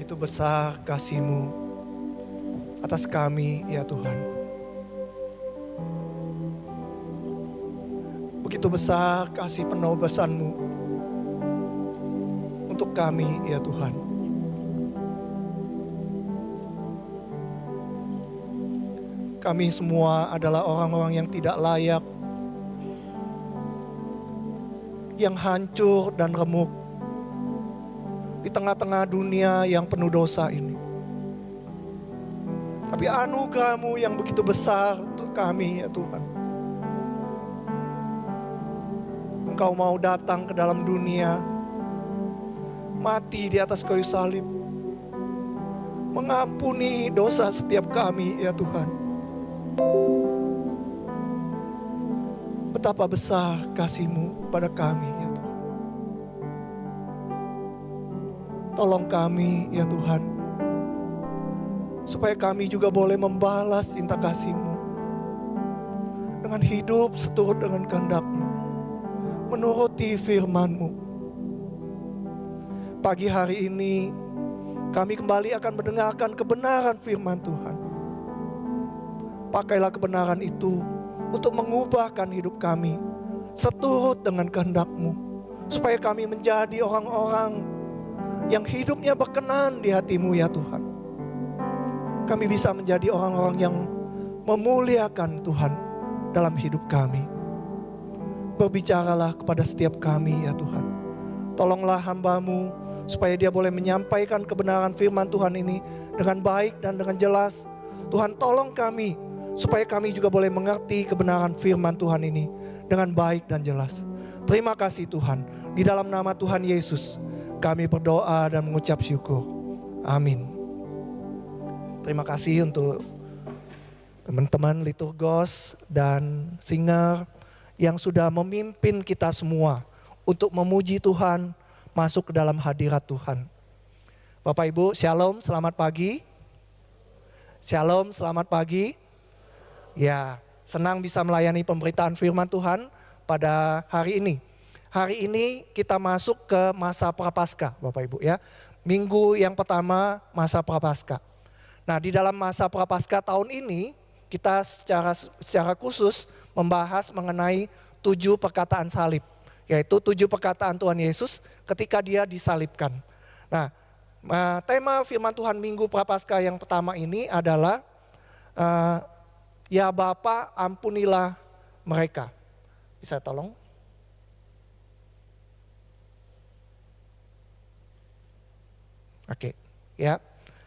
Begitu besar kasih-Mu atas kami ya Tuhan. Begitu besar kasih penobasan-Mu untuk kami ya Tuhan. Kami semua adalah orang-orang yang tidak layak, yang hancur dan remuk di tengah-tengah dunia yang penuh dosa ini. Tapi anugerah-Mu yang begitu besar untuk kami ya Tuhan. Engkau mau datang ke dalam dunia, mati di atas kayu salib, mengampuni dosa setiap kami ya Tuhan. Betapa besar kasih-Mu pada kami ya Tuhan. Tolong kami ya Tuhan, supaya kami juga boleh membalas cinta kasih-Mu dengan hidup seturut dengan kehendak-Mu, menuruti firman-Mu. Pagi hari ini kami kembali akan mendengarkan kebenaran firman Tuhan. Pakailah kebenaran itu untuk mengubahkan hidup kami seturut dengan kehendak-Mu, supaya kami menjadi orang-orang yang hidupnya berkenan di hati-Mu ya Tuhan. Kami bisa menjadi orang-orang yang memuliakan Tuhan dalam hidup kami. Berbicaralah kepada setiap kami ya Tuhan. Tolonglah hamba-Mu supaya dia boleh menyampaikan kebenaran firman Tuhan ini dengan baik dan dengan jelas. Tuhan, tolong kami supaya kami juga boleh mengerti kebenaran firman Tuhan ini dengan baik dan jelas. Terima kasih Tuhan. Di dalam nama Tuhan Yesus kami berdoa dan mengucap syukur. Amin. Terima kasih untuk teman-teman liturgos dan singer yang sudah memimpin kita semua untuk memuji Tuhan, masuk ke dalam hadirat Tuhan. Bapak Ibu, shalom, selamat pagi. Shalom, selamat pagi. Ya, senang bisa melayani pemberitaan firman Tuhan pada hari ini. Hari ini kita masuk ke masa Prapaskah, Bapak Ibu ya. Minggu yang pertama masa Prapaskah. Nah, di dalam masa Prapaskah tahun ini kita secara khusus membahas mengenai 7 perkataan salib, yaitu 7 perkataan Tuhan Yesus ketika dia disalibkan. Nah, tema firman Tuhan Minggu Prapaskah yang pertama ini adalah ya Bapa, ampunilah mereka. Bisa tolong? Oke, ya.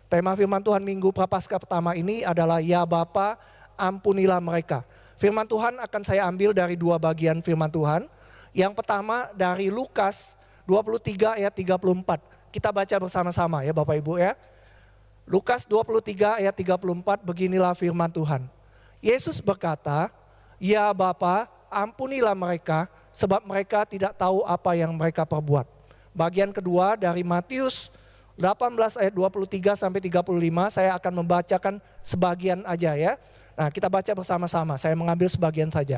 Tema firman Tuhan Minggu Prapaskah pertama ini adalah ya Bapa, ampunilah mereka. Firman Tuhan akan saya ambil dari 2 bagian firman Tuhan. Yang pertama dari Lukas 23 ayat 34. Kita baca bersama-sama ya Bapak Ibu ya. Lukas 23 ayat 34, beginilah firman Tuhan. Yesus berkata, ya Bapa, ampunilah mereka sebab mereka tidak tahu apa yang mereka perbuat. Bagian kedua dari Matius 18 ayat 23 sampai 35, saya akan membacakan sebagian aja ya. Nah, kita baca bersama-sama, saya mengambil sebagian saja.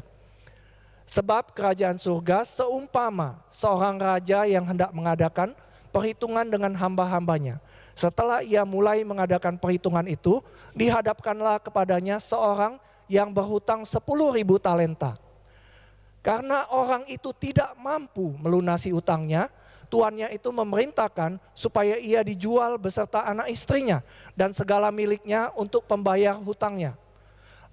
Sebab kerajaan surga seumpama seorang raja yang hendak mengadakan perhitungan dengan hamba-hambanya. Setelah ia mulai mengadakan perhitungan itu, dihadapkanlah kepadanya seorang yang berhutang 10.000 talenta. Karena orang itu tidak mampu melunasi utangnya, tuannya itu memerintahkan supaya ia dijual beserta anak istrinya dan segala miliknya untuk pembayar hutangnya.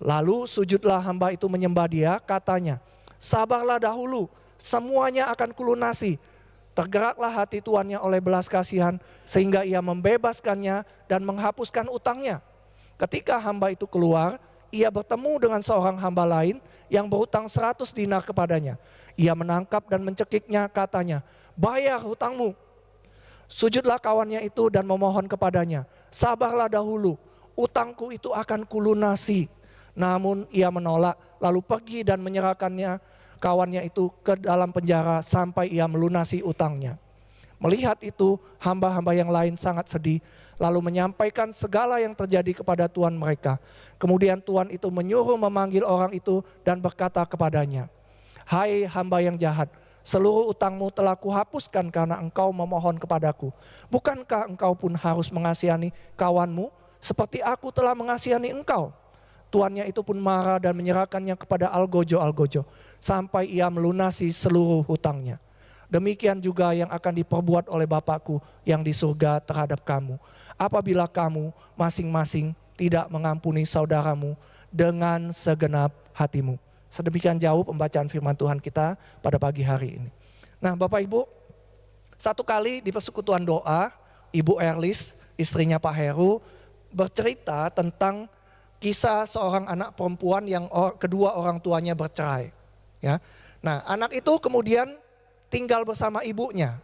Lalu sujudlah hamba itu menyembah dia, katanya, sabarlah dahulu, semuanya akan kulunasi. Tergeraklah hati tuannya oleh belas kasihan sehingga ia membebaskannya dan menghapuskan utangnya. Ketika hamba itu keluar, ia bertemu dengan seorang hamba lain yang berhutang 100 dinar kepadanya. Ia menangkap dan mencekiknya, katanya, bayar hutangmu. Sujudlah kawannya itu dan memohon kepadanya, sabarlah dahulu, utangku itu akan kulunasi. Namun ia menolak, lalu pergi dan menyerahkannya kawannya itu ke dalam penjara sampai ia melunasi utangnya. Melihat itu, hamba-hamba yang lain sangat sedih, lalu menyampaikan segala yang terjadi kepada tuan mereka. Kemudian tuan itu menyuruh memanggil orang itu dan berkata kepadanya, hai hamba yang jahat, seluruh utangmu telah kuhapuskan karena engkau memohon kepadaku. Bukankah engkau pun harus mengasihani kawanmu seperti aku telah mengasihani engkau? Tuannya itu pun marah dan menyerahkannya kepada algojo-algojo sampai ia melunasi seluruh hutangnya. Demikian juga yang akan diperbuat oleh Bapakku yang di surga terhadap kamu, apabila kamu masing-masing tidak mengampuni saudaramu dengan segenap hatimu. Sedemikian jauh pembacaan firman Tuhan kita pada pagi hari ini. Nah Bapak Ibu, satu kali di persekutuan doa, Ibu Erlis, istrinya Pak Heru, bercerita tentang kisah seorang anak perempuan yang kedua orang tuanya bercerai. Ya. Nah anak itu kemudian tinggal bersama ibunya.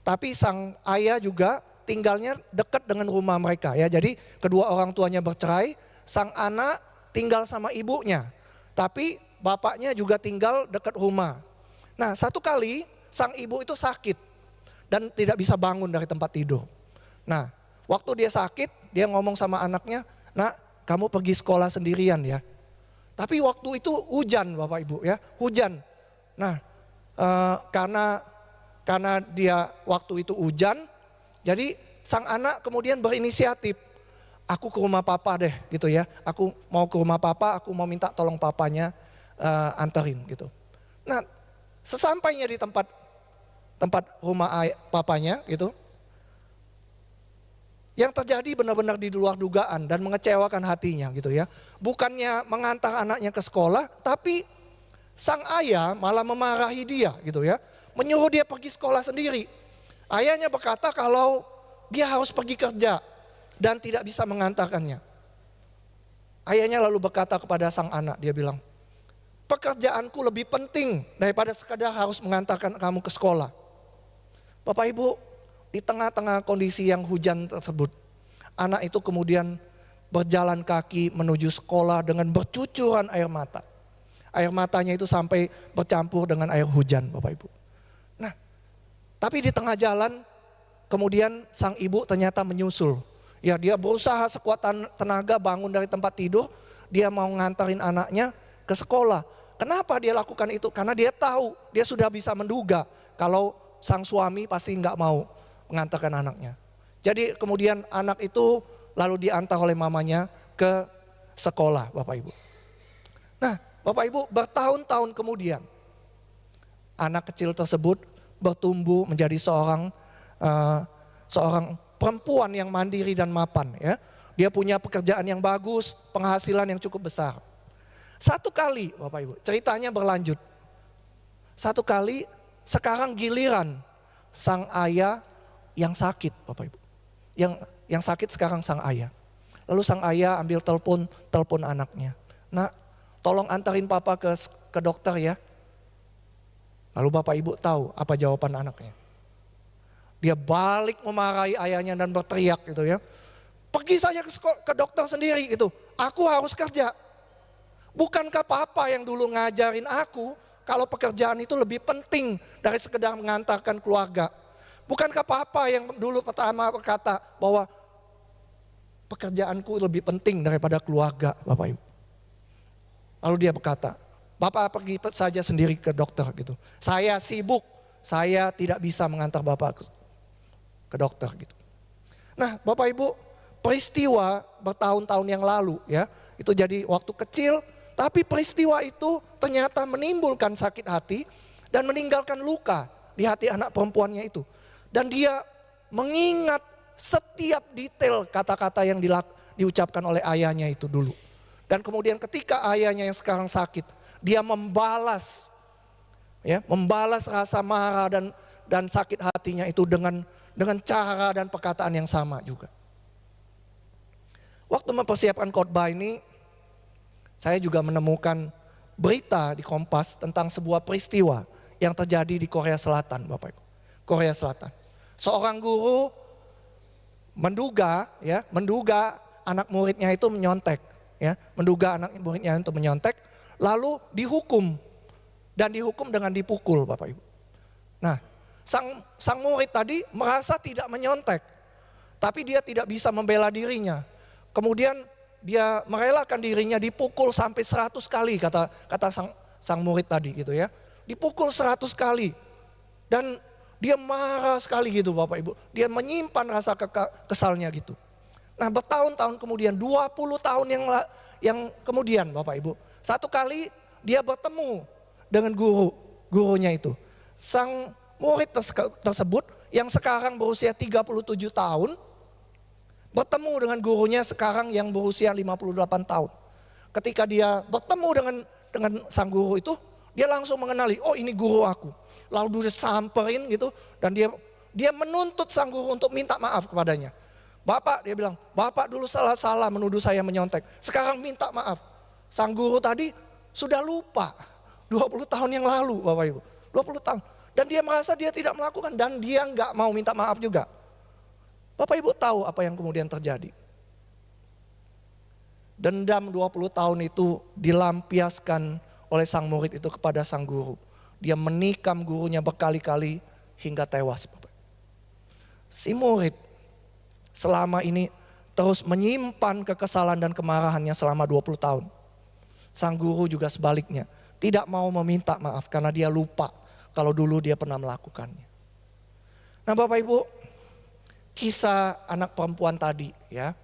Tapi sang ayah juga tinggalnya dekat dengan rumah mereka. Ya. Jadi kedua orang tuanya bercerai, sang anak tinggal sama ibunya. Tapi bapaknya juga tinggal dekat rumah. Nah satu kali sang ibu itu sakit dan tidak bisa bangun dari tempat tidur. Nah waktu dia sakit, dia ngomong sama anaknya, "Nak, kamu pergi sekolah sendirian ya." Tapi waktu itu hujan Bapak Ibu ya, hujan. Nah karena dia waktu itu hujan, jadi sang anak kemudian berinisiatif, "Aku ke rumah papa deh," gitu ya. "Aku mau ke rumah papa, aku mau minta tolong papanya anterin," gitu. Nah sesampainya di tempat rumah papanya gitu, yang terjadi benar-benar di luar dugaan dan mengecewakan hatinya gitu ya. Bukannya mengantar anaknya ke sekolah, tapi sang ayah malah memarahi dia gitu ya. Menyuruh dia pergi sekolah sendiri. Ayahnya berkata kalau dia harus pergi kerja dan tidak bisa mengantarkannya. Ayahnya lalu berkata kepada sang anak, dia bilang, "Pekerjaanku lebih penting daripada sekadar harus mengantarkan kamu ke sekolah." Bapak Ibu, di tengah-tengah kondisi yang hujan tersebut, anak itu kemudian berjalan kaki menuju sekolah dengan bercucuran air mata. Air matanya itu sampai bercampur dengan air hujan Bapak Ibu. Nah, tapi di tengah jalan kemudian sang ibu ternyata menyusul. Ya dia berusaha sekuat tenaga bangun dari tempat tidur, dia mau ngantarin anaknya ke sekolah. Kenapa dia lakukan itu? Karena dia tahu, dia sudah bisa menduga kalau sang suami pasti nggak mau mengantarkan anaknya. Jadi kemudian anak itu lalu diantar oleh mamanya ke sekolah Bapak Ibu. Nah Bapak Ibu, bertahun-tahun kemudian anak kecil tersebut bertumbuh menjadi seorang perempuan yang mandiri dan mapan ya. Dia punya pekerjaan yang bagus, penghasilan yang cukup besar. Satu kali Bapak Ibu, ceritanya berlanjut. Satu kali sekarang giliran sang ayah yang sakit Bapak Ibu. Yang sakit sekarang sang ayah. Lalu sang ayah ambil telepon anaknya. "Nak, tolong antarin papa ke dokter ya." Lalu Bapak Ibu tahu apa jawaban anaknya. Dia balik memarahi ayahnya dan berteriak gitu ya. "Pergi saja ke dokter sendiri itu. Aku harus kerja. Bukankah papa yang dulu ngajarin aku kalau pekerjaan itu lebih penting dari sekedar mengantarkan keluarga? Bukankah papa yang dulu pertama berkata bahwa pekerjaanku lebih penting daripada keluarga Bapak Ibu?" Lalu dia berkata, "Bapak pergi saja sendiri ke dokter gitu. Saya sibuk, saya tidak bisa mengantar Bapak ke dokter gitu." Nah Bapak Ibu, peristiwa bertahun-tahun yang lalu ya, itu jadi waktu kecil, tapi peristiwa itu ternyata menimbulkan sakit hati dan meninggalkan luka di hati anak perempuannya itu. Dan dia mengingat setiap detail kata-kata yang diucapkan oleh ayahnya itu dulu. Dan kemudian ketika ayahnya yang sekarang sakit, dia membalas rasa marah dan sakit hatinya itu dengan cara dan perkataan yang sama juga. Waktu mempersiapkan khotbah ini, saya juga menemukan berita di Kompas tentang sebuah peristiwa yang terjadi di Korea Selatan, Bapak Ibu. Korea Selatan. Seorang guru menduga anak muridnya itu menyontek, ya, menduga anak muridnya itu menyontek, lalu dihukum dan dihukum dengan dipukul, Bapak Ibu. Nah, sang murid tadi merasa tidak menyontek, tapi dia tidak bisa membela dirinya. Kemudian dia merelakan dirinya dipukul sampai 100 kali kata sang murid tadi gitu ya. Dipukul 100 kali Dan dia marah sekali gitu Bapak Ibu. Dia menyimpan rasa kesalnya gitu. Nah bertahun-tahun kemudian, 20 tahun yang kemudian Bapak Ibu. Satu kali dia bertemu dengan gurunya itu. Sang murid tersebut yang sekarang berusia 37 tahun. Bertemu dengan gurunya sekarang yang berusia 58 tahun. Ketika dia bertemu dengan sang guru itu, dia langsung mengenali, oh ini guru aku. Lalu dia samperin gitu, dan dia menuntut sang guru untuk minta maaf kepadanya. Bapak, dia bilang, Bapak dulu salah-salah menuduh saya menyontek. Sekarang minta maaf. Sang guru tadi sudah lupa 20 tahun yang lalu Bapak Ibu. 20 tahun. Dan dia merasa dia tidak melakukan dan dia nggak mau minta maaf juga. Bapak Ibu tahu apa yang kemudian terjadi. Dendam 20 tahun itu dilampiaskan oleh sang murid itu kepada sang guru. Dia menikam gurunya berkali-kali hingga tewas. Bapak. Si murid selama ini terus menyimpan kekesalan dan kemarahannya selama 20 tahun. Sang guru juga sebaliknya, tidak mau meminta maaf karena dia lupa kalau dulu dia pernah melakukannya. Nah Bapak Ibu, kisah anak perempuan tadi ya,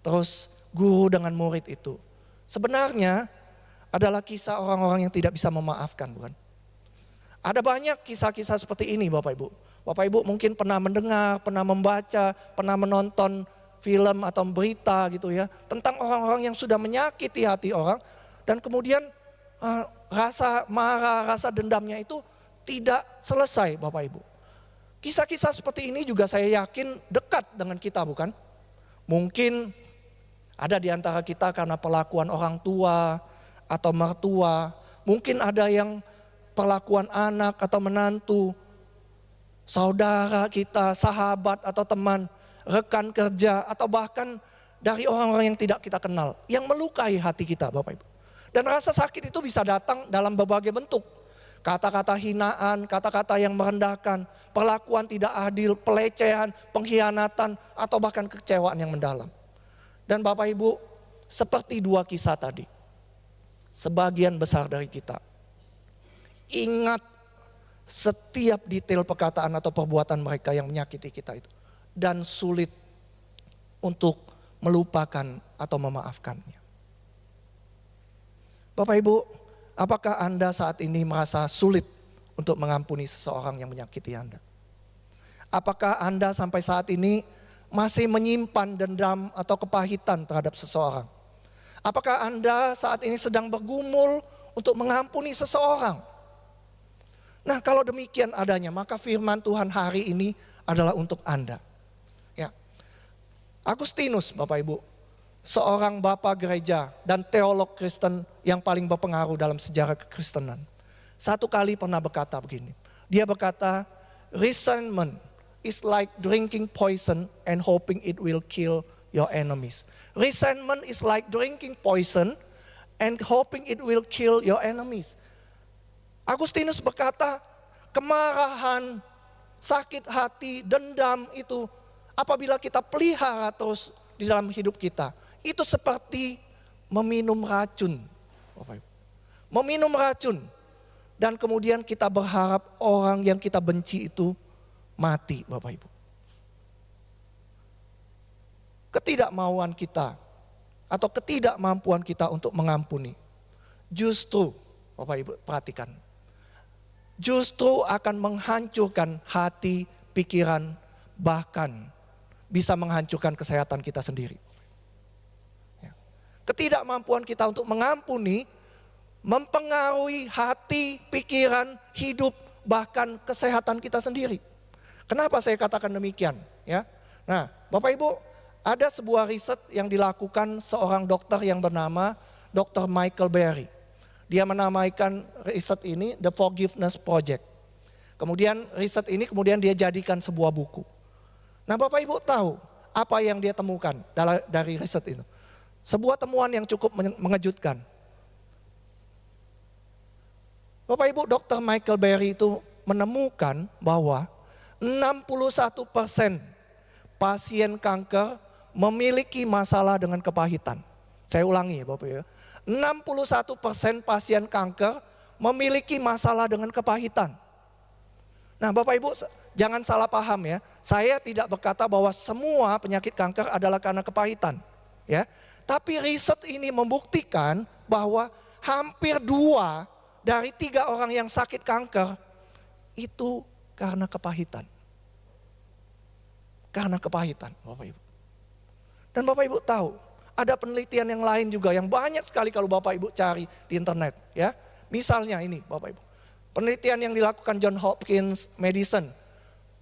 terus guru dengan murid itu, sebenarnya adalah kisah orang-orang yang tidak bisa memaafkan, bukan? Ada banyak kisah-kisah seperti ini Bapak Ibu. Bapak Ibu mungkin pernah mendengar, pernah membaca, pernah menonton film atau berita gitu ya, tentang orang-orang yang sudah menyakiti hati orang dan kemudian rasa marah, rasa dendamnya itu tidak selesai Bapak Ibu. Kisah-kisah seperti ini juga saya yakin dekat dengan kita, bukan? Mungkin ada di antara kita karena perlakuan orang tua atau mertua, mungkin ada yang perlakuan anak atau menantu, saudara kita, sahabat atau teman, rekan kerja, atau bahkan dari orang-orang yang tidak kita kenal, yang melukai hati kita Bapak Ibu. Dan rasa sakit itu bisa datang dalam berbagai bentuk. Kata-kata hinaan, kata-kata yang merendahkan, perlakuan tidak adil, pelecehan, pengkhianatan, atau bahkan kekecewaan yang mendalam. Dan Bapak Ibu, seperti dua kisah tadi, sebagian besar dari kita ingat setiap detail perkataan atau perbuatan mereka yang menyakiti kita itu. Dan sulit untuk melupakan atau memaafkannya. Bapak Ibu, apakah Anda saat ini merasa sulit untuk mengampuni seseorang yang menyakiti Anda? Apakah Anda sampai saat ini masih menyimpan dendam atau kepahitan terhadap seseorang? Apakah Anda saat ini sedang bergumul untuk mengampuni seseorang? Nah kalau demikian adanya, maka firman Tuhan hari ini adalah untuk Anda. Ya. Agustinus Bapak Ibu, seorang bapak gereja dan teolog Kristen yang paling berpengaruh dalam sejarah kekristenan. Satu kali pernah berkata begini, dia berkata, resentment is like drinking poison and hoping it will kill your enemies. Resentment is like drinking poison and hoping it will kill your enemies. Agustinus berkata, kemarahan, sakit hati, dendam itu apabila kita pelihara terus di dalam hidup kita, itu seperti meminum racun. Meminum racun dan kemudian kita berharap orang yang kita benci itu mati, Bapak Ibu. Ketidakmauan kita atau ketidakmampuan kita untuk mengampuni, justru Bapak Ibu perhatikan, justru akan menghancurkan hati, pikiran, bahkan bisa menghancurkan kesehatan kita sendiri. Ketidakmampuan kita untuk mengampuni mempengaruhi hati, pikiran, hidup, bahkan kesehatan kita sendiri. Kenapa saya katakan demikian? Ya, nah, Bapak Ibu, ada sebuah riset yang dilakukan seorang dokter yang bernama Dr. Michael Berry. Dia menamaikan riset ini The Forgiveness Project. Kemudian riset ini dia jadikan sebuah buku. Nah Bapak Ibu tahu apa yang dia temukan dari riset itu? Sebuah temuan yang cukup mengejutkan. Bapak Ibu, Dr. Michael Berry itu menemukan bahwa 61% pasien kanker memiliki masalah dengan kepahitan. Saya ulangi ya Bapak Ibu. 61% pasien kanker memiliki masalah dengan kepahitan. Nah Bapak Ibu jangan salah paham ya. Saya tidak berkata bahwa semua penyakit kanker adalah karena kepahitan. Ya. Tapi riset ini membuktikan bahwa hampir 2 dari 3 orang yang sakit kanker itu karena kepahitan. Karena kepahitan Bapak Ibu. Dan Bapak Ibu tahu ada penelitian yang lain juga yang banyak sekali kalau Bapak Ibu cari di internet. Ya. Misalnya ini Bapak Ibu. Penelitian yang dilakukan John Hopkins Medicine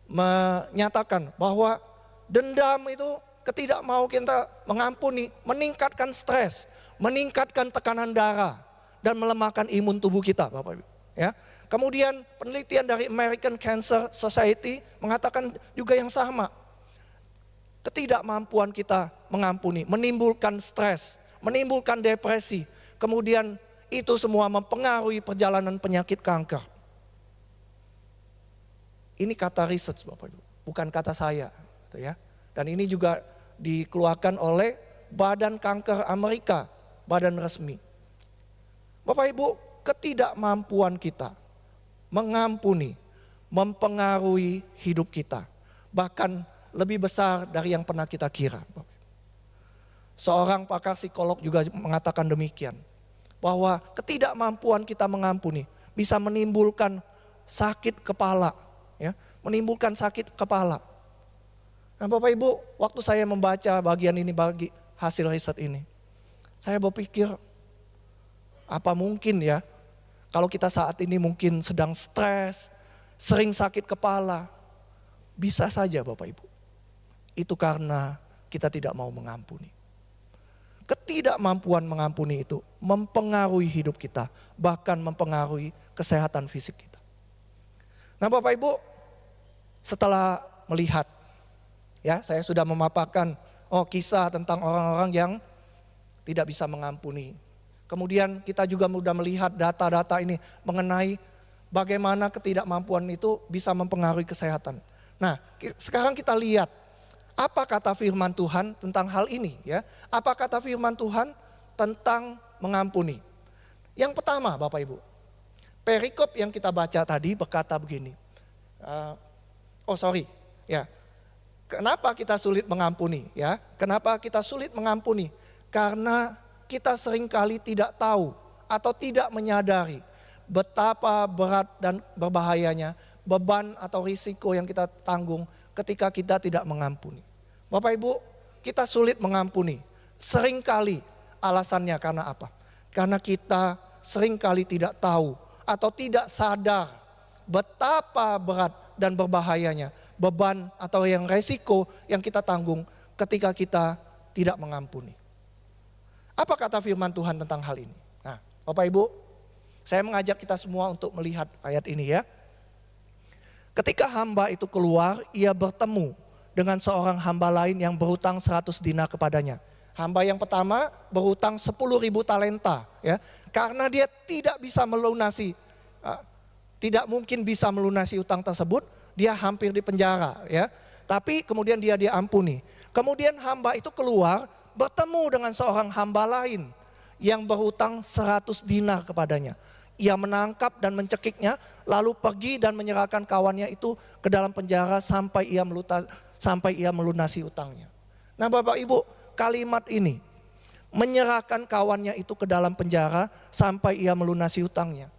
menyatakan bahwa dendam itu ketidakmau kita mengampuni meningkatkan stres, meningkatkan tekanan darah dan melemahkan imun tubuh kita, Bapak Ibu. Ya. Kemudian penelitian dari American Cancer Society mengatakan juga yang sama. Ketidakmampuan kita mengampuni menimbulkan stres, menimbulkan depresi. Kemudian itu semua mempengaruhi perjalanan penyakit kanker. Ini kata research Bapak Ibu, bukan kata saya. Gitu ya. Dan ini juga dikeluarkan oleh Badan Kanker Amerika, badan resmi. Bapak Ibu, ketidakmampuan kita mengampuni mempengaruhi hidup kita. Bahkan lebih besar dari yang pernah kita kira. Seorang pakar psikolog juga mengatakan demikian. Bahwa ketidakmampuan kita mengampuni bisa menimbulkan sakit kepala, ya, menimbulkan sakit kepala. Nah, Bapak Ibu, waktu saya membaca bagian ini bagi hasil riset ini, saya berpikir apa mungkin ya kalau kita saat ini mungkin sedang stres, sering sakit kepala, bisa saja Bapak Ibu. Itu karena kita tidak mau mengampuni. Ketidakmampuan mengampuni itu mempengaruhi hidup kita, bahkan mempengaruhi kesehatan fisik kita. Nah Bapak Ibu, setelah melihat, ya saya sudah memaparkan kisah tentang orang-orang yang tidak bisa mengampuni. Kemudian kita juga sudah melihat data-data ini mengenai bagaimana ketidakmampuan itu bisa mempengaruhi kesehatan. Nah sekarang kita lihat. Apa kata firman Tuhan tentang hal ini ya? Apa kata firman Tuhan tentang mengampuni? Yang pertama Bapak Ibu, perikop yang kita baca tadi berkata begini. Kenapa kita sulit mengampuni ya? Kenapa kita sulit mengampuni? Karena kita seringkali tidak tahu atau tidak menyadari betapa berat dan berbahayanya beban atau risiko yang kita tanggung ketika kita tidak mengampuni. Bapak Ibu, kita sulit mengampuni. Seringkali alasannya karena apa? Karena kita seringkali tidak tahu atau tidak sadar betapa berat dan berbahayanya beban atau yang resiko yang kita tanggung ketika kita tidak mengampuni. Apa kata firman Tuhan tentang hal ini? Nah, Bapak Ibu, saya mengajak kita semua untuk melihat ayat ini ya. Ketika hamba itu keluar, ia bertemu dengan seorang hamba lain yang berhutang 100 dinar kepadanya. Hamba yang pertama berhutang 10.000 talenta ya. Karena dia tidak bisa melunasi, tidak mungkin bisa melunasi utang tersebut, dia hampir dipenjara ya. Tapi kemudian dia diampuni. Kemudian hamba itu keluar bertemu dengan seorang hamba lain yang berhutang 100 dinar kepadanya. Ia menangkap dan mencekiknya, lalu pergi dan menyerahkan kawannya itu ke dalam penjara sampai ia melunasi utangnya. Nah Bapak Ibu, kalimat ini, menyerahkan kawannya itu ke dalam penjara sampai ia melunasi utangnya,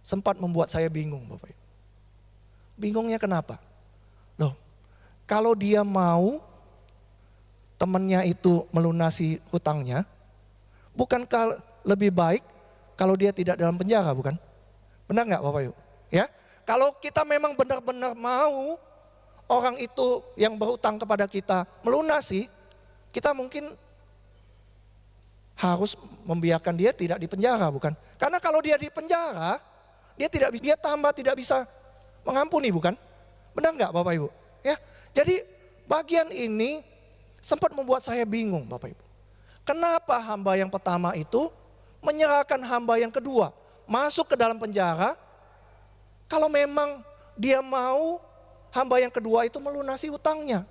sempat membuat saya bingung Bapak Ibu. Bingungnya kenapa? Loh, kalau dia mau temannya itu melunasi hutangnya, bukankah lebih baik kalau dia tidak dalam penjara, bukan? Benar nggak Bapak Ibu? Ya, kalau kita memang benar-benar mau orang itu yang berhutang kepada kita melunasi, kita mungkin harus membiarkan dia tidak di penjara, bukan? Karena kalau dia di penjara, dia tambah tidak bisa mengampuni, bukan? Benar nggak Bapak Ibu? Ya, jadi bagian ini sempat membuat saya bingung Bapak Ibu. Kenapa hamba yang pertama itu menyerahkan hamba yang kedua masuk ke dalam penjara kalau memang dia mau hamba yang kedua itu melunasi hutangnya.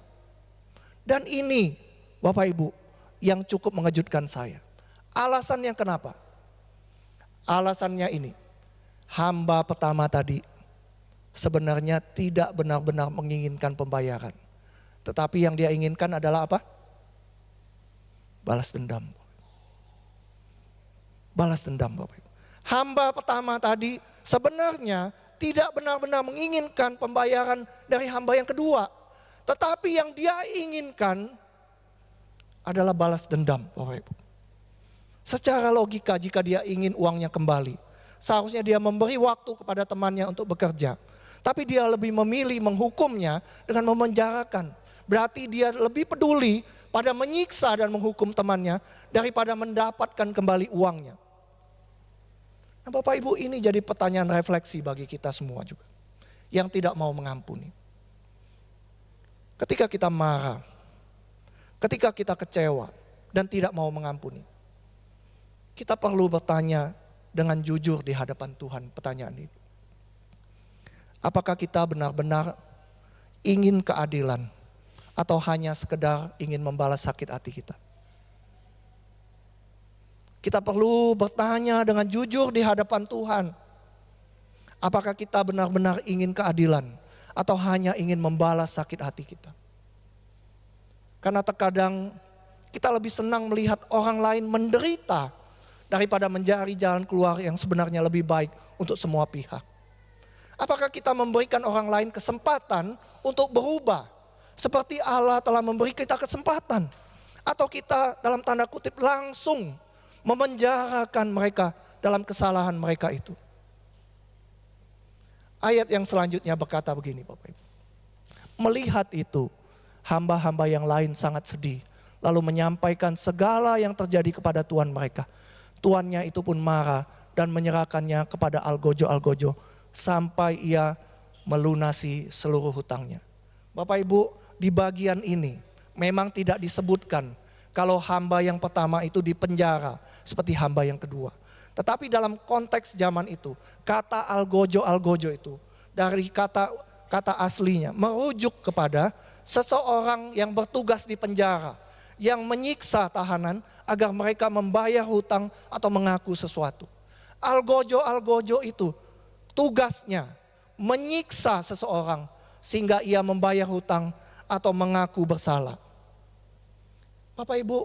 Dan ini Bapak Ibu yang cukup mengejutkan saya. Alasannya kenapa? Alasannya ini, hamba pertama tadi sebenarnya tidak benar-benar menginginkan pembayaran. Tetapi yang dia inginkan adalah apa? Balas dendam. Balas dendam, Bapak Ibu. Hamba pertama tadi sebenarnya tidak benar-benar menginginkan pembayaran dari hamba yang kedua. Tetapi yang dia inginkan adalah balas dendam, Bapak Ibu. Secara logika jika dia ingin uangnya kembali, seharusnya dia memberi waktu kepada temannya untuk bekerja. Tapi dia lebih memilih menghukumnya dengan memenjarakan. Berarti dia lebih peduli pada menyiksa dan menghukum temannya daripada mendapatkan kembali uangnya. Nah, Bapak Ibu, ini jadi pertanyaan refleksi bagi kita semua juga. Yang tidak mau mengampuni. Ketika kita marah, ketika kita kecewa dan tidak mau mengampuni, kita perlu bertanya dengan jujur di hadapan Tuhan pertanyaan ini. Apakah kita benar-benar ingin keadilan atau hanya sekedar ingin membalas sakit hati kita? Kita perlu bertanya dengan jujur di hadapan Tuhan. Apakah kita benar-benar ingin keadilan atau hanya ingin membalas sakit hati kita? Karena terkadang kita lebih senang melihat orang lain menderita daripada mencari jalan keluar yang sebenarnya lebih baik untuk semua pihak. Apakah kita memberikan orang lain kesempatan untuk berubah seperti Allah telah memberi kita kesempatan? Atau kita dalam tanda kutip langsung memenjarakan mereka dalam kesalahan mereka itu? Ayat yang selanjutnya berkata begini, Bapak Ibu. Melihat itu, hamba-hamba yang lain sangat sedih, lalu menyampaikan segala yang terjadi kepada tuan mereka. Tuannya itu pun marah dan menyerahkannya kepada algojo-algojo sampai ia melunasi seluruh hutangnya. Bapak Ibu, di bagian ini memang tidak disebutkan kalau hamba yang pertama itu dipenjara seperti hamba yang kedua. Tetapi dalam konteks zaman itu, kata algojo-algojo itu dari kata aslinya merujuk kepada seseorang yang bertugas di penjara, yang menyiksa tahanan agar mereka membayar hutang atau mengaku sesuatu. Algojo-algojo itu tugasnya menyiksa seseorang sehingga ia membayar hutang atau mengaku bersalah. Bapak Ibu,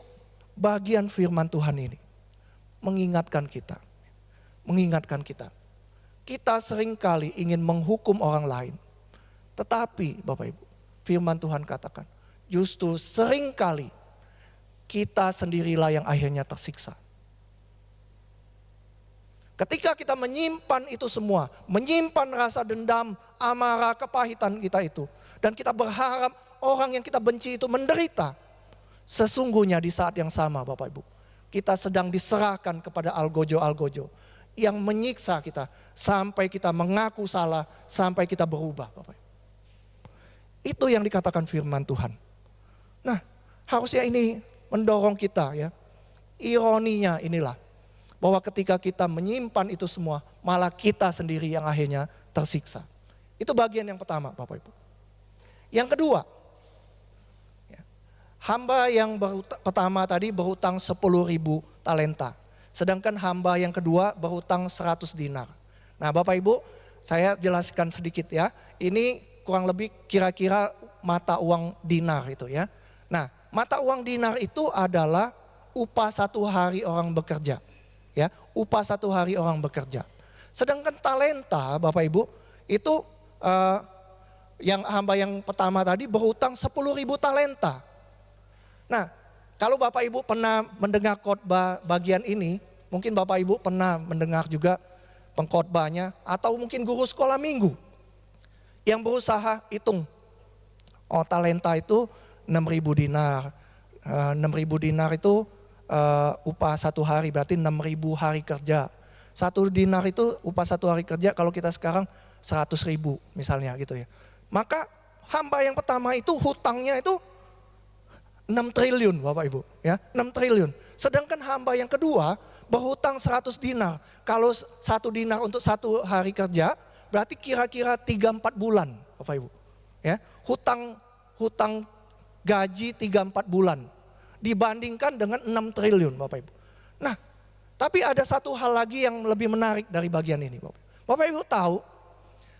bagian firman Tuhan ini mengingatkan kita. Kita seringkali ingin menghukum orang lain. Tetapi Bapak Ibu, firman Tuhan katakan, justru seringkali kita sendirilah yang akhirnya tersiksa. Ketika kita menyimpan itu semua, menyimpan rasa dendam, amarah, kepahitan kita itu, dan kita berharap orang yang kita benci itu menderita, sesungguhnya di saat yang sama Bapak Ibu, kita sedang diserahkan kepada algojo-algojo yang menyiksa kita sampai kita mengaku salah, sampai kita berubah Bapak Ibu. Itu yang dikatakan firman Tuhan. Nah, harusnya ini mendorong kita ya. Ironinya inilah, bahwa ketika kita menyimpan itu semua, malah kita sendiri yang akhirnya tersiksa. Itu bagian yang pertama Bapak Ibu. Yang kedua, hamba yang pertama tadi berhutang 10.000 talenta. Sedangkan hamba yang kedua berhutang 100 dinar. Nah Bapak Ibu, saya jelaskan sedikit ya. Ini kurang lebih kira-kira mata uang dinar itu ya. Nah mata uang dinar itu adalah upah 1 hari orang bekerja. Ya, upah 1 hari orang bekerja. Sedangkan talenta Bapak Ibu itu yang hamba yang pertama tadi berhutang 10.000 talenta. Nah, kalau Bapak Ibu pernah mendengar khotbah bagian ini, mungkin Bapak Ibu pernah mendengar juga pengkhotbahnya atau mungkin guru sekolah minggu yang berusaha hitung. Oh, talenta itu 6.000 dinar. 6.000 dinar itu upah 1 hari, berarti 6.000 hari kerja. 1 dinar itu upah 1 hari kerja, kalau kita sekarang 100.000 misalnya gitu ya. Maka hamba yang pertama itu hutangnya itu 6 triliun Bapak Ibu ya, 6 triliun. Sedangkan hamba yang kedua berhutang 100 dinar. Kalau 1 dinar untuk 1 hari kerja berarti kira-kira 3-4 bulan Bapak Ibu. Ya, hutang gaji 3-4 bulan dibandingkan dengan 6 triliun Bapak Ibu. Nah, tapi ada satu hal lagi yang lebih menarik dari bagian ini Bapak Ibu. Bapak Ibu tahu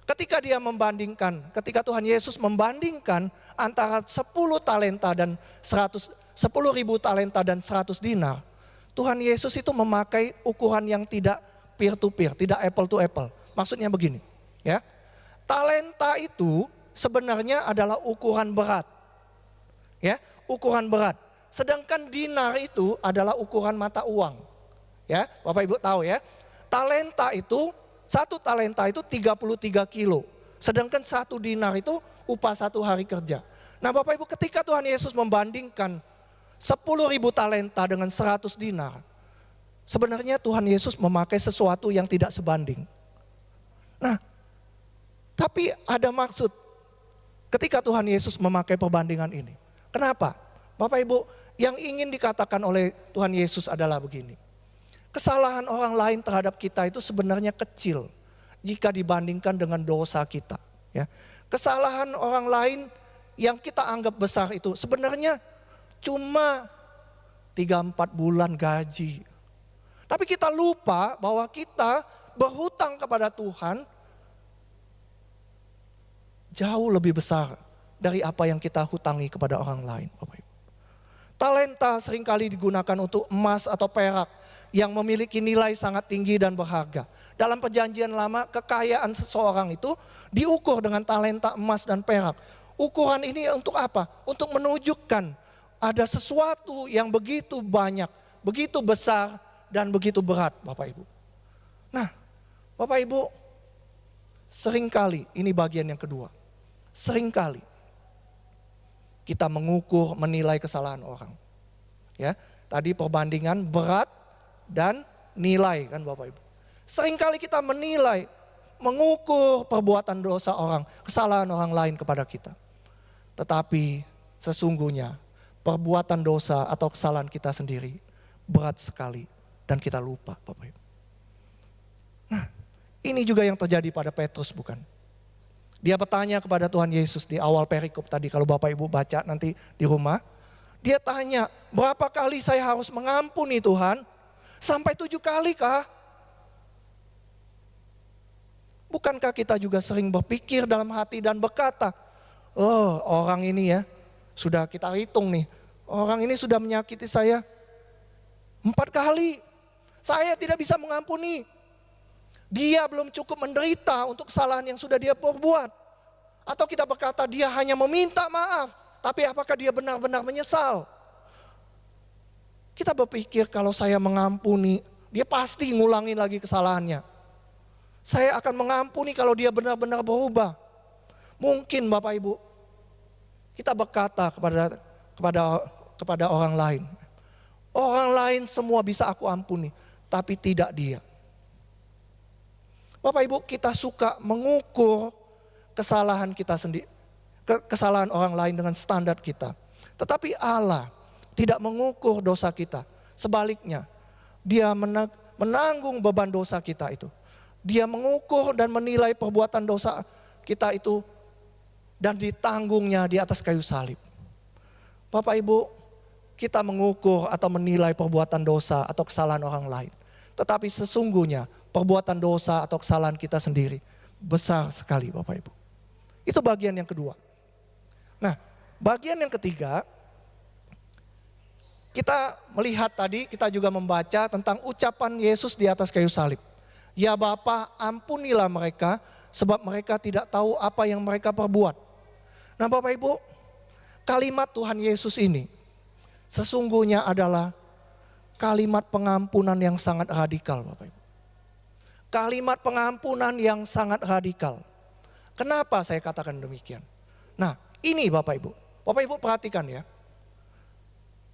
Ketika Tuhan Yesus membandingkan antara 10 talenta dan 10.000 talenta dan 100 dinar, Tuhan Yesus itu memakai ukuran yang tidak peer to peer, tidak apple to apple. Maksudnya begini, ya. Talenta itu sebenarnya adalah ukuran berat. Ya, ukuran berat. Sedangkan dinar itu adalah ukuran mata uang. Ya, Bapak Ibu tahu ya. Satu talenta itu 33 kilo. Sedangkan satu dinar itu upah 1 hari kerja. Nah Bapak Ibu, ketika Tuhan Yesus membandingkan 10.000 talenta dengan 100 dinar, sebenarnya Tuhan Yesus memakai sesuatu yang tidak sebanding. Nah, tapi ada maksud ketika Tuhan Yesus memakai perbandingan ini. Kenapa? Bapak Ibu, yang ingin dikatakan oleh Tuhan Yesus adalah begini. Kesalahan orang lain terhadap kita itu sebenarnya kecil jika dibandingkan dengan dosa kita. Ya. Kesalahan orang lain yang kita anggap besar itu sebenarnya cuma 3-4 bulan gaji. Tapi kita lupa bahwa kita berhutang kepada Tuhan jauh lebih besar dari apa yang kita hutangi kepada orang lain. Bapak Ibu. Talenta seringkali digunakan untuk emas atau perak yang memiliki nilai sangat tinggi dan berharga. Dalam perjanjian lama, kekayaan seseorang itu diukur dengan talenta emas dan perak. Ukuran ini untuk apa? Untuk menunjukkan ada sesuatu yang begitu banyak, begitu besar dan begitu berat, Bapak Ibu. Nah, Bapak Ibu, seringkali, ini bagian yang kedua. Seringkali kita mengukur, menilai kesalahan orang. Ya, tadi perbandingan berat dan nilai kan Bapak Ibu. Seringkali kita menilai, mengukur perbuatan dosa orang, kesalahan orang lain kepada kita. Tetapi sesungguhnya perbuatan dosa atau kesalahan kita sendiri berat sekali dan kita lupa Bapak Ibu. Nah, ini juga yang terjadi pada Petrus bukan? Dia bertanya kepada Tuhan Yesus di awal perikop tadi kalau Bapak Ibu baca nanti di rumah. Dia tanya, berapa kali saya harus mengampuni Tuhan? Sampai 7 kali kah? Bukankah kita juga sering berpikir dalam hati dan berkata, oh orang ini ya, sudah kita hitung nih. Orang ini sudah menyakiti saya 4 kali. Saya tidak bisa mengampuni. Dia belum cukup menderita untuk kesalahan yang sudah dia perbuat. Atau kita berkata dia hanya meminta maaf. Tapi apakah dia benar-benar menyesal? Kita berpikir kalau saya mengampuni, dia pasti ngulangin lagi kesalahannya. Saya akan mengampuni kalau dia benar-benar berubah. Mungkin Bapak Ibu, kita berkata kepada orang lain. Orang lain semua bisa aku ampuni, tapi tidak dia. Bapak Ibu, kita suka mengukur kesalahan kita sendiri, kesalahan orang lain dengan standar kita. Tetapi Allah tidak mengukur dosa kita. Sebaliknya, dia menanggung beban dosa kita itu. Dia mengukur dan menilai perbuatan dosa kita itu dan ditanggungnya di atas kayu salib. Bapak Ibu, kita mengukur atau menilai perbuatan dosa atau kesalahan orang lain. Tetapi sesungguhnya perbuatan dosa atau kesalahan kita sendiri besar sekali Bapak Ibu. Itu bagian yang kedua. Nah, bagian yang ketiga, kita melihat tadi, kita juga membaca tentang ucapan Yesus di atas kayu salib. Ya Bapa, ampunilah mereka sebab mereka tidak tahu apa yang mereka perbuat. Nah Bapak Ibu, kalimat Tuhan Yesus ini sesungguhnya adalah kalimat pengampunan yang sangat radikal Bapak Ibu. Kalimat pengampunan yang sangat radikal. Kenapa saya katakan demikian? Nah ini Bapak Ibu perhatikan ya.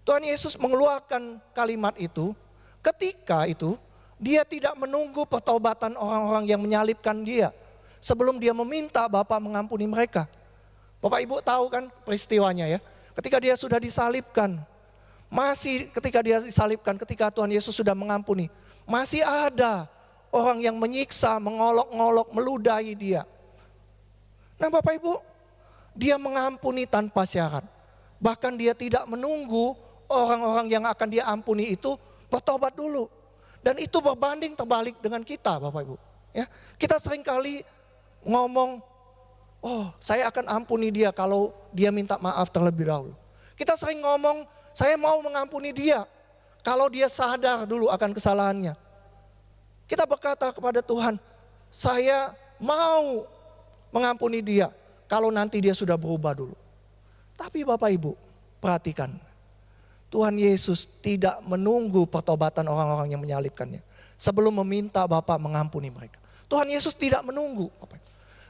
Tuhan Yesus mengeluarkan kalimat itu ketika itu dia tidak menunggu pertobatan orang-orang yang menyalibkan dia. Sebelum dia meminta Bapa mengampuni mereka. Bapak Ibu tahu kan peristiwanya ya. Ketika dia sudah disalibkan. Ketika Tuhan Yesus sudah mengampuni. Masih ada orang yang menyiksa, mengolok-ngolok, meludahi dia. Nah Bapak Ibu, dia mengampuni tanpa syarat. Bahkan dia tidak menunggu orang-orang yang akan dia ampuni itu bertobat dulu. Dan itu berbanding terbalik dengan kita Bapak Ibu. Ya, kita seringkali ngomong, oh saya akan ampuni dia kalau dia minta maaf terlebih dahulu. Kita sering ngomong, saya mau mengampuni dia kalau dia sadar dulu akan kesalahannya. Kita berkata kepada Tuhan, saya mau mengampuni dia kalau nanti dia sudah berubah dulu. Tapi Bapak Ibu, perhatikan. Tuhan Yesus tidak menunggu pertobatan orang-orang yang menyalibkannya sebelum meminta Bapa mengampuni mereka. Tuhan Yesus tidak menunggu.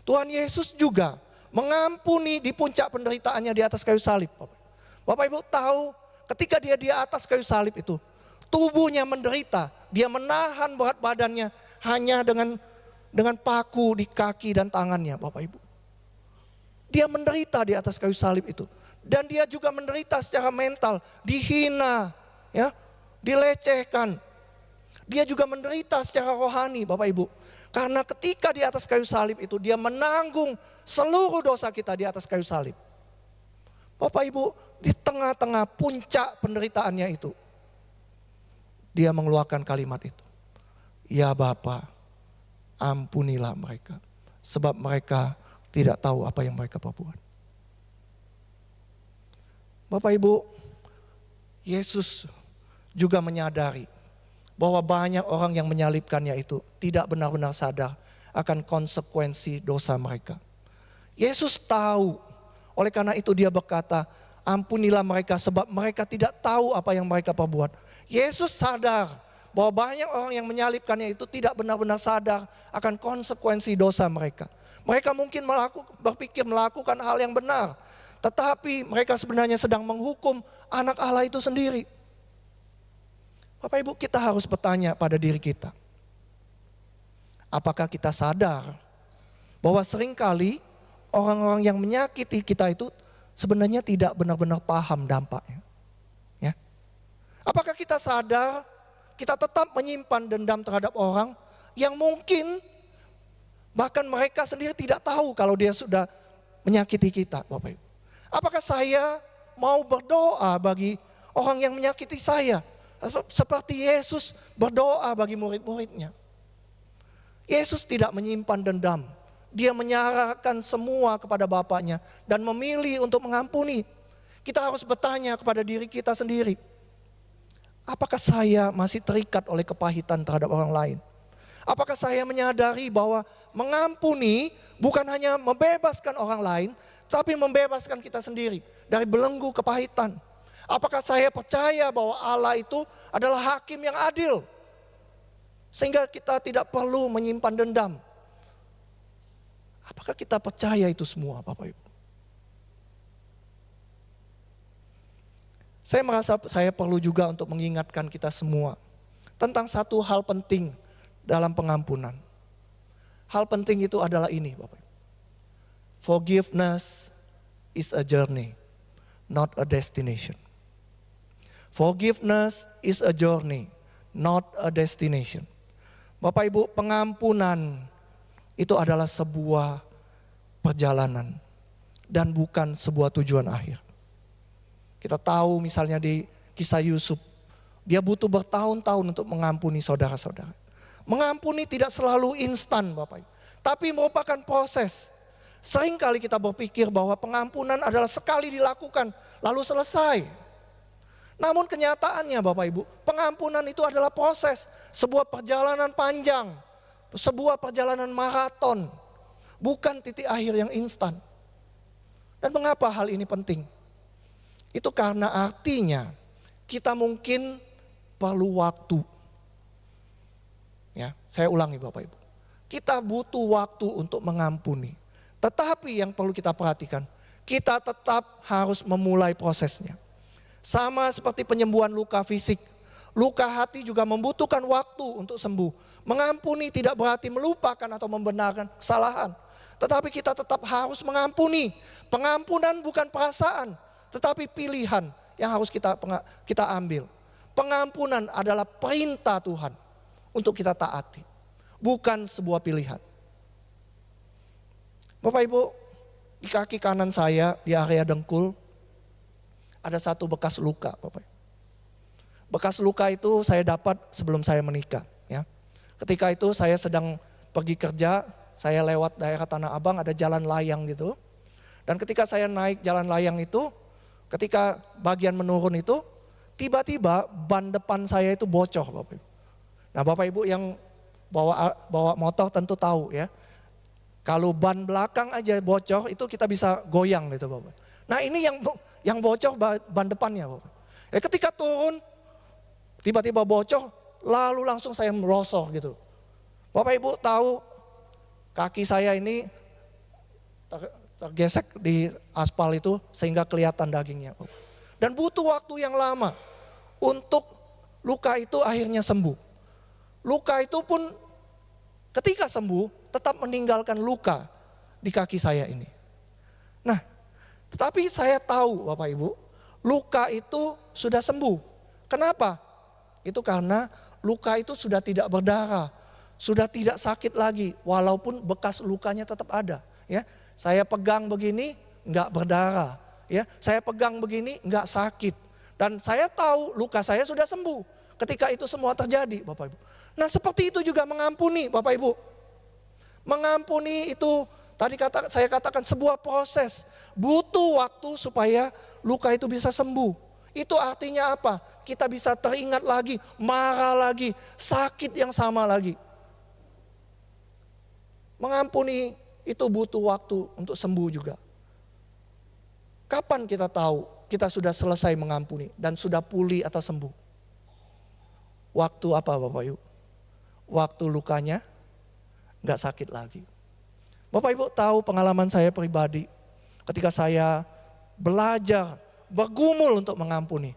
Tuhan Yesus juga mengampuni di puncak penderitaannya di atas kayu salib. Bapak Ibu tahu ketika dia di atas kayu salib itu, tubuhnya menderita. Dia menahan berat badannya hanya dengan paku di kaki dan tangannya, Bapak Ibu. Dia menderita di atas kayu salib itu. Dan dia juga menderita secara mental, dihina, ya, dilecehkan. Dia juga menderita secara rohani, Bapak Ibu. Karena ketika di atas kayu salib itu dia menanggung seluruh dosa kita di atas kayu salib. Bapak Ibu, di tengah-tengah puncak penderitaannya itu, dia mengeluarkan kalimat itu. Ya Bapa, ampunilah mereka, sebab mereka tidak tahu apa yang mereka perbuat. Bapak Ibu, Yesus juga menyadari bahwa banyak orang yang menyalibkannya itu tidak benar-benar sadar akan konsekuensi dosa mereka. Yesus tahu, oleh karena itu dia berkata, ampunilah mereka sebab mereka tidak tahu apa yang mereka perbuat. Yesus sadar bahwa banyak orang yang menyalibkannya itu tidak benar-benar sadar akan konsekuensi dosa mereka. Mereka mungkin berpikir melakukan hal yang benar, tetapi mereka sebenarnya sedang menghukum anak Allah itu sendiri. Bapak Ibu, kita harus bertanya pada diri kita. Apakah kita sadar bahwa seringkali orang-orang yang menyakiti kita itu sebenarnya tidak benar-benar paham dampaknya. Ya. Apakah kita sadar kita tetap menyimpan dendam terhadap orang yang mungkin bahkan mereka sendiri tidak tahu kalau dia sudah menyakiti kita, Bapak Ibu. Apakah saya mau berdoa bagi orang yang menyakiti saya? Seperti Yesus berdoa bagi murid-muridnya. Yesus tidak menyimpan dendam. Dia menyerahkan semua kepada Bapaknya dan memilih untuk mengampuni. Kita harus bertanya kepada diri kita sendiri. Apakah saya masih terikat oleh kepahitan terhadap orang lain? Apakah saya menyadari bahwa mengampuni bukan hanya membebaskan orang lain, tapi membebaskan kita sendiri dari belenggu kepahitan? Apakah saya percaya bahwa Allah itu adalah hakim yang adil, sehingga kita tidak perlu menyimpan dendam? Apakah kita percaya itu semua, Bapak Ibu? Saya merasa saya perlu juga untuk mengingatkan kita semua tentang satu hal penting dalam pengampunan. Hal penting itu adalah ini, Bapak Ibu. Forgiveness is a journey, not a destination. Forgiveness is a journey, not a destination. Bapak Ibu, pengampunan itu adalah sebuah perjalanan dan bukan sebuah tujuan akhir. Kita tahu misalnya di kisah Yusuf, dia butuh bertahun-tahun untuk mengampuni saudara-saudara. Mengampuni tidak selalu instan, Bapak Ibu, tapi merupakan proses. Seringkali kita berpikir bahwa pengampunan adalah sekali dilakukan lalu selesai. Namun kenyataannya Bapak Ibu, pengampunan itu adalah proses, sebuah perjalanan panjang, sebuah perjalanan maraton, bukan titik akhir yang instan. Dan mengapa hal ini penting? Itu karena artinya kita mungkin perlu waktu. Ya, saya ulangi Bapak Ibu. Kita butuh waktu untuk mengampuni. Tetapi yang perlu kita perhatikan, kita tetap harus memulai prosesnya. Sama seperti penyembuhan luka fisik, luka hati juga membutuhkan waktu untuk sembuh. Mengampuni tidak berarti melupakan atau membenarkan kesalahan, tetapi kita tetap harus mengampuni. Pengampunan bukan perasaan, tetapi pilihan yang harus kita ambil. Pengampunan adalah perintah Tuhan untuk kita taati, bukan sebuah pilihan. Bapak Ibu, di kaki kanan saya di area dengkul ada satu bekas luka, Bapak. Bekas luka itu saya dapat sebelum saya menikah. Ya. Ketika itu saya sedang pergi kerja saya lewat daerah Tanah Abang, ada jalan layang gitu. Dan ketika saya naik jalan layang itu, ketika bagian menurun itu, tiba-tiba ban depan saya itu bocor, Bapak Ibu. Nah, Bapak Ibu yang bawa motor tentu tahu ya. Kalau ban belakang aja bocor itu kita bisa goyang gitu, Bapak. Nah, ini yang bocor ban depannya, Bapak. Ketika turun tiba-tiba bocor, lalu langsung saya merosot gitu. Bapak Ibu tahu kaki saya ini tergesek di aspal itu sehingga kelihatan dagingnya. Dan butuh waktu yang lama untuk luka itu akhirnya sembuh. Luka itu pun ketika sembuh tetap meninggalkan luka di kaki saya ini. Nah, tetapi saya tahu Bapak Ibu, luka itu sudah sembuh. Kenapa? Itu karena luka itu sudah tidak berdarah, sudah tidak sakit lagi, walaupun bekas lukanya tetap ada. Ya, saya pegang begini nggak berdarah, ya, saya pegang begini nggak sakit, dan saya tahu luka saya sudah sembuh. Ketika itu semua terjadi, Bapak Ibu. Nah, seperti itu juga mengampuni, Bapak Ibu. Mengampuni itu tadi saya katakan sebuah proses, butuh waktu supaya luka itu bisa sembuh. Itu artinya apa? Kita bisa teringat lagi, marah lagi, sakit yang sama lagi. Mengampuni itu butuh waktu untuk sembuh juga. Kapan kita tahu kita sudah selesai mengampuni dan sudah pulih atau sembuh? Waktu apa Bapak Ibu? Waktu lukanya nggak sakit lagi. Bapak Ibu tahu pengalaman saya pribadi ketika saya belajar, bergumul untuk mengampuni.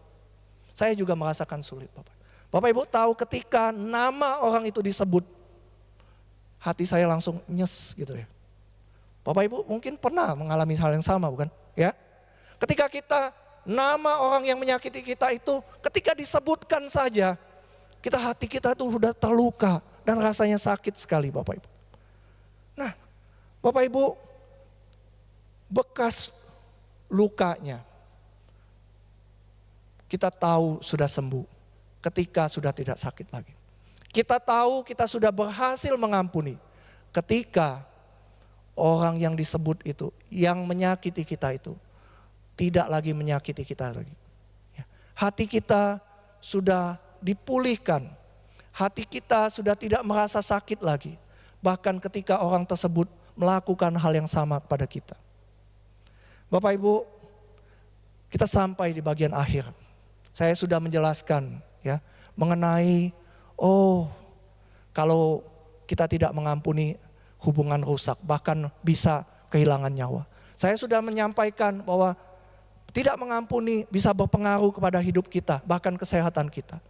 Saya juga merasakan sulit Bapak. Bapak Ibu tahu ketika nama orang itu disebut, hati saya langsung nyes gitu ya. Bapak Ibu mungkin pernah mengalami hal yang sama bukan? Ya. Ketika kita nama orang yang menyakiti kita itu ketika disebutkan saja, hati kita tuh sudah terluka dan rasanya sakit sekali Bapak Ibu. Nah, Bapak Ibu, bekas lukanya kita tahu sudah sembuh ketika sudah tidak sakit lagi. Kita tahu kita sudah berhasil mengampuni ketika orang yang disebut itu, yang menyakiti kita itu, tidak lagi menyakiti kita lagi. Hati kita sudah dipulihkan, hati kita sudah tidak merasa sakit lagi. Bahkan ketika orang tersebut melakukan hal yang sama kepada kita. Bapak Ibu, kita sampai di bagian akhir. Saya sudah menjelaskan ya mengenai kalau kita tidak mengampuni hubungan rusak, bahkan bisa kehilangan nyawa. Saya sudah menyampaikan bahwa tidak mengampuni bisa berpengaruh kepada hidup kita, bahkan kesehatan kita.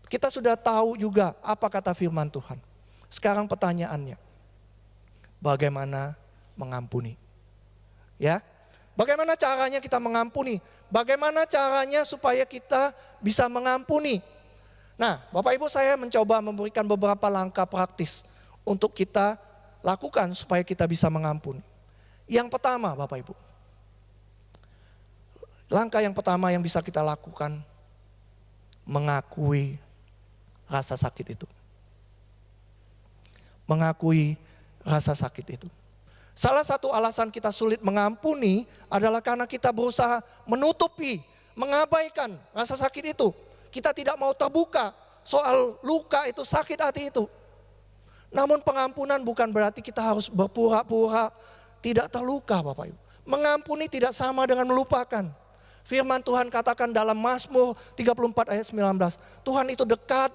Kita sudah tahu juga apa kata firman Tuhan. Sekarang pertanyaannya, bagaimana mengampuni? Ya, bagaimana caranya kita mengampuni? Bagaimana caranya supaya kita bisa mengampuni? Nah, Bapak Ibu, saya mencoba memberikan beberapa langkah praktis untuk kita lakukan supaya kita bisa mengampuni. Yang pertama, Bapak Ibu, langkah yang pertama yang bisa kita lakukan, mengakui rasa sakit itu. Mengakui rasa sakit itu. Salah satu alasan kita sulit mengampuni adalah karena kita berusaha menutupi, mengabaikan rasa sakit itu. Kita tidak mau terbuka soal luka itu, sakit hati itu. Namun pengampunan bukan berarti kita harus berpura-pura tidak terluka Bapak Ibu. Mengampuni tidak sama dengan melupakan. Firman Tuhan katakan dalam Mazmur 34 ayat 19. Tuhan itu dekat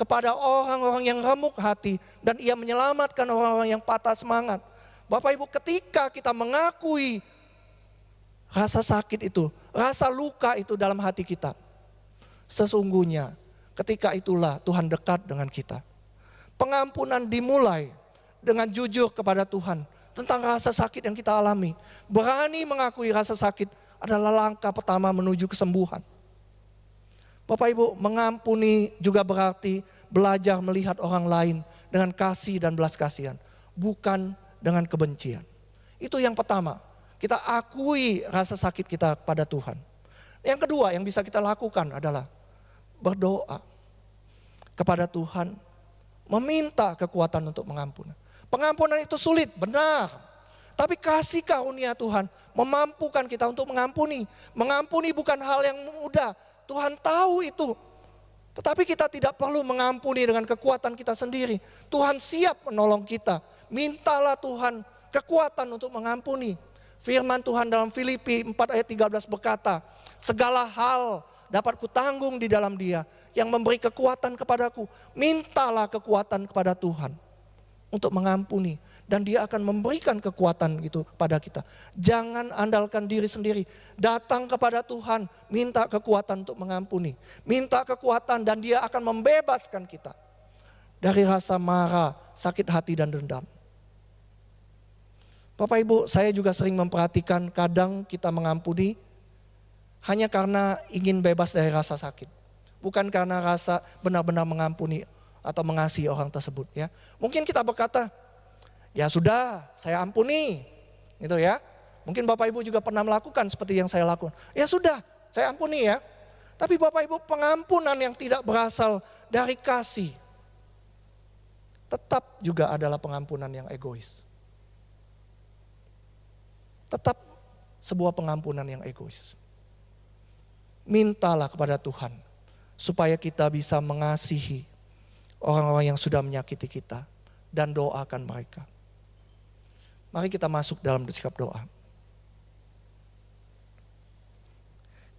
kepada orang-orang yang remuk hati dan ia menyelamatkan orang-orang yang patah semangat. Bapak Ibu, ketika kita mengakui rasa sakit itu, rasa luka itu dalam hati kita, sesungguhnya ketika itulah Tuhan dekat dengan kita. Pengampunan dimulai dengan jujur kepada Tuhan tentang rasa sakit yang kita alami. Berani mengakui rasa sakit adalah langkah pertama menuju kesembuhan. Bapak Ibu, mengampuni juga berarti belajar melihat orang lain dengan kasih dan belas kasihan, bukan dengan kebencian. Itu yang pertama, kita akui rasa sakit kita pada Tuhan. Yang kedua yang bisa kita lakukan adalah berdoa kepada Tuhan, meminta kekuatan untuk mengampuni. Pengampunan itu sulit, benar. Tapi kasih karunia Tuhan memampukan kita untuk mengampuni. Mengampuni bukan hal yang mudah. Tuhan tahu itu. Tetapi kita tidak perlu mengampuni dengan kekuatan kita sendiri. Tuhan siap menolong kita. Mintalah Tuhan kekuatan untuk mengampuni. Firman Tuhan dalam Filipi 4 ayat 13 berkata, segala hal dapat kutanggung di dalam Dia yang memberi kekuatan kepadaku. Mintalah kekuatan kepada Tuhan untuk mengampuni. Dan Dia akan memberikan kekuatan itu pada kita. Jangan andalkan diri sendiri. Datang kepada Tuhan, minta kekuatan untuk mengampuni. Minta kekuatan dan Dia akan membebaskan kita dari rasa marah, sakit hati dan dendam. Bapak Ibu, saya juga sering memperhatikan kadang kita mengampuni hanya karena ingin bebas dari rasa sakit. Bukan karena rasa benar-benar mengampuni atau mengasihi orang tersebut. Ya, mungkin kita berkata, ya sudah, saya ampuni, gitu ya. Mungkin Bapak Ibu juga pernah melakukan seperti yang saya lakukan. Ya sudah, saya ampuni ya. Tapi Bapak Ibu, pengampunan yang tidak berasal dari kasih, tetap juga adalah pengampunan yang egois. Tetap sebuah pengampunan yang egois. Mintalah kepada Tuhan, supaya kita bisa mengasihi orang-orang yang sudah menyakiti kita. Dan doakan mereka. Mari kita masuk dalam sikap doa.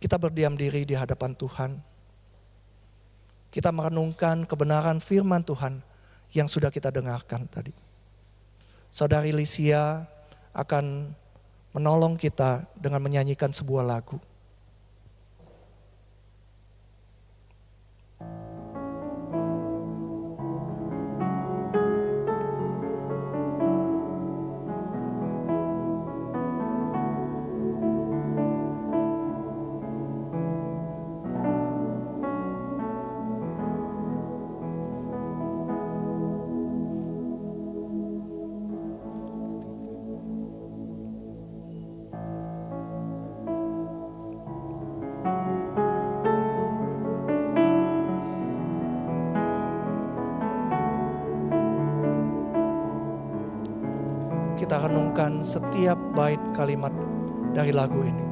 Kita berdiam diri di hadapan Tuhan. Kita merenungkan kebenaran firman Tuhan yang sudah kita dengarkan tadi. Saudari Lisia akan menolong kita dengan menyanyikan sebuah lagu. Kita renungkan setiap bait kalimat dari lagu ini.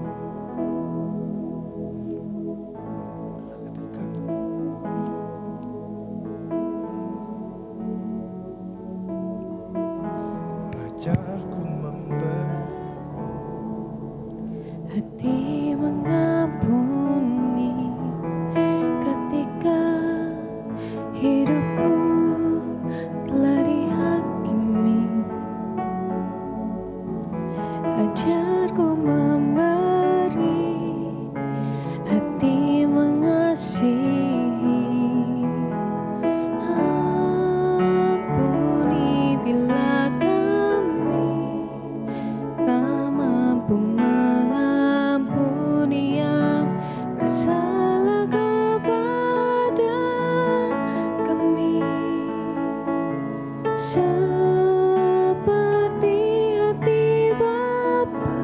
Ajarku memberi hati mengampuni ketika hidupku telah dihakimi. Ajarku memberi hati mengasihi. Ampuni bila kami tak mampu mengampuni yang bersalah kepada kami. Seperti hati Bapa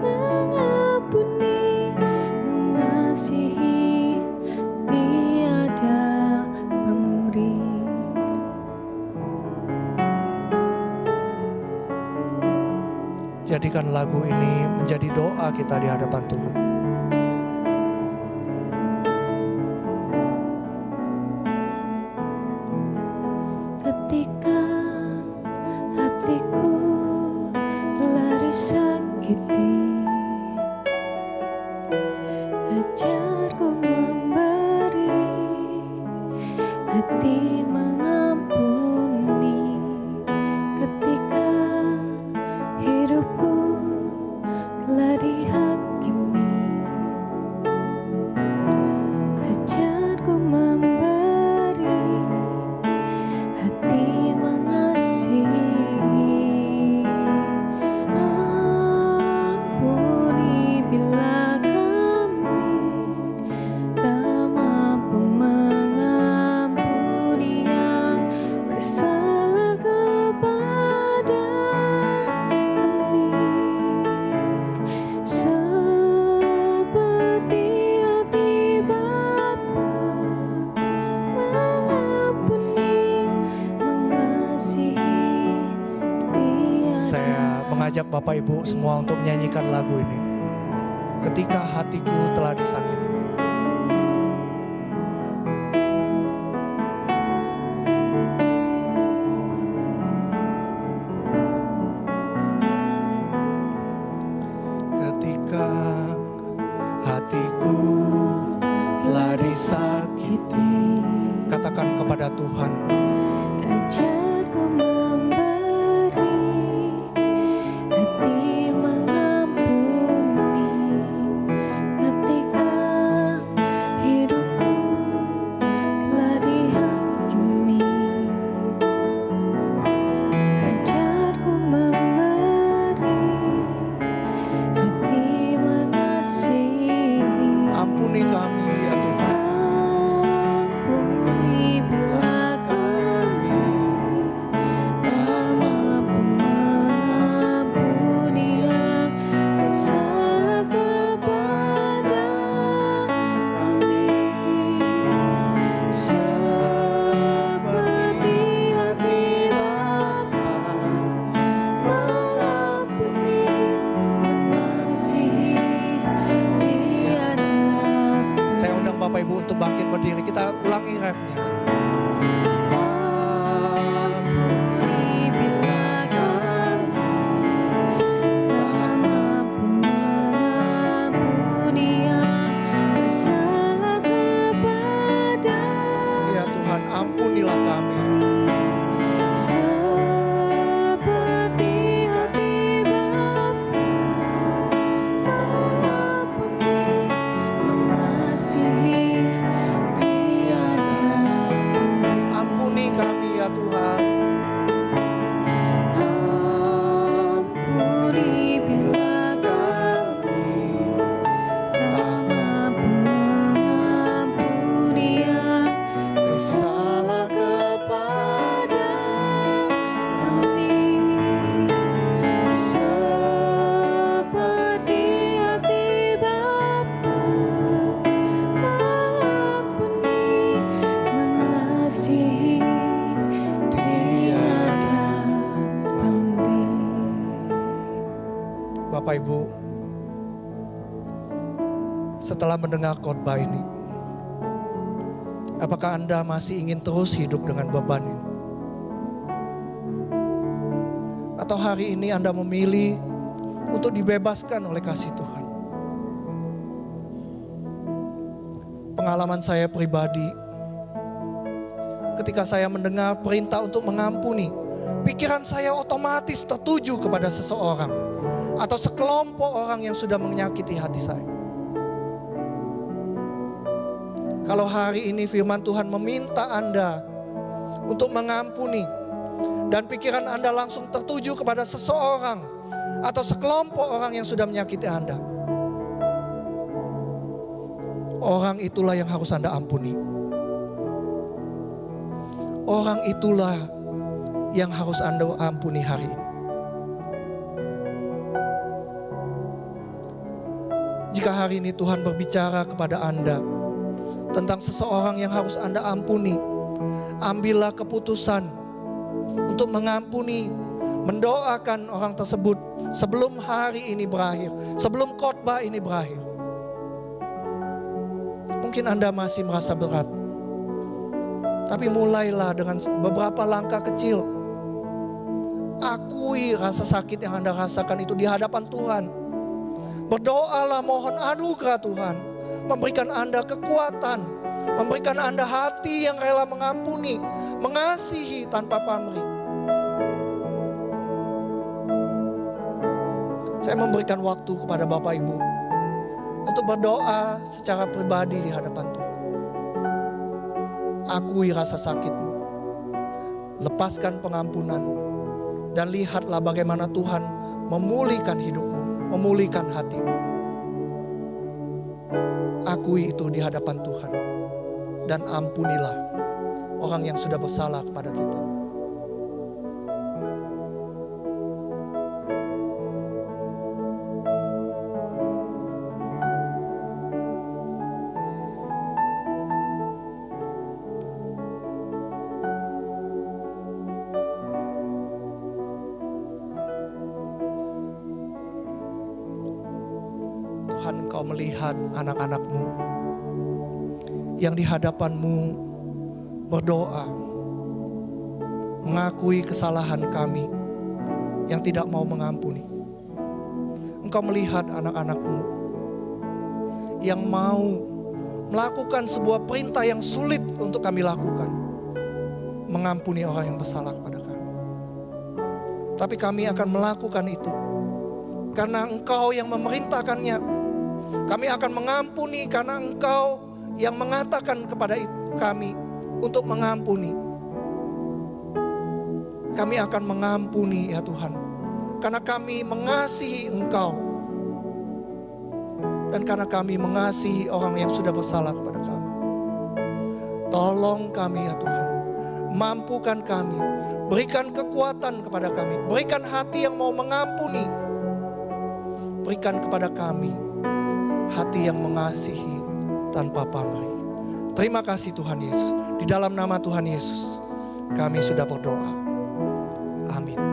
mengampuni, mengasihi, tiada pemberi. Jadikan lagu ini menjadi doa kita di hadapan Tuhan. Ketika hatiku telah disakiti, ajarku memberi hati mengampuni ketika hidupku telah dihakimi. Bapak Ibu semua untuk menyanyikan lagu ini. Ketika hatiku telah disakiti. Ketika hatiku telah disakiti, katakan kepada Tuhan, Ajarku memberi, hati mengampuni. Ketika hidupku telah dihakimi, ajarku memberi, hati mengasihi. ampuni kami ya Tuhan. Ampuni bila kami tak mampu mengampuni yang bersalah kepada kami, seperti hati Bapa mengampuni, mengasihi tiada. Saya undang Bapak Ibu untuk bangkit berdiri. Kita ulangi refnya. Ampuni bila kami tak mampu mengampuni yang bersalah kepada Ya Tuhan, ampunilah kami. seperti hati Bapa mengampuni, mengasihi tiada pemberi. Ampuni kami ya Tuhan. Ampuni bila kami tak mampu mengampuni yang bersalah kepada kami, seperti hati Bapa mengampuni, mengasihi tiada pemberi. Bapak Ibu, setelah mendengar khotbah ini, apakah Anda masih ingin terus hidup dengan beban ini? Atau hari ini Anda memilih untuk dibebaskan oleh kasih Tuhan? Pengalaman saya pribadi, ketika saya mendengar perintah untuk mengampuni, pikiran saya otomatis tertuju kepada seseorang atau sekelompok orang yang sudah menyakiti hati saya. Kalau hari ini firman Tuhan meminta Anda untuk mengampuni, dan pikiran Anda langsung tertuju kepada seseorang atau sekelompok orang yang sudah menyakiti Anda, orang itulah yang harus Anda ampuni. Orang itulah yang harus Anda ampuni hari ini. Jika hari ini Tuhan berbicara kepada Anda tentang seseorang yang harus Anda ampuni, ambillah keputusan untuk mengampuni, mendoakan orang tersebut sebelum hari ini berakhir, sebelum khotbah ini berakhir. Mungkin Anda masih merasa berat, tapi mulailah dengan beberapa langkah kecil. Akui rasa sakit yang Anda rasakan itu di hadapan Tuhan. Berdoalah, mohon anugerah Tuhan, memberikan Anda kekuatan, memberikan Anda hati yang rela mengampuni, mengasihi tanpa pamrih. Saya memberikan waktu kepada Bapak Ibu untuk berdoa secara pribadi di hadapan Tuhan. Akui rasa sakitmu, lepaskan pengampunan, dan lihatlah bagaimana Tuhan memulihkan hidupmu, memulihkan hatimu. Akui itu di hadapan Tuhan, dan ampunilah orang yang sudah bersalah kepada kita. Engkau melihat anak-anak-Mu yang di hadapan-Mu berdoa, mengakui kesalahan kami yang tidak mau mengampuni. Engkau melihat anak-anak-Mu yang mau melakukan sebuah perintah yang sulit untuk kami lakukan, mengampuni orang yang bersalah kepada kami. Tapi kami akan melakukan itu karena Engkau yang memerintahkannya. Kami akan mengampuni karena Engkau yang mengatakan kepada kami untuk mengampuni. Kami akan mengampuni ya Tuhan, karena kami mengasihi Engkau dan karena kami mengasihi orang yang sudah bersalah kepada kami. Tolong kami ya Tuhan, mampukan kami, berikan kekuatan kepada kami, berikan hati yang mau mengampuni, berikan kepada kami hati yang mengasihi tanpa pamrih. Terima kasih Tuhan Yesus. Di dalam nama Tuhan Yesus kami sudah berdoa. Amin.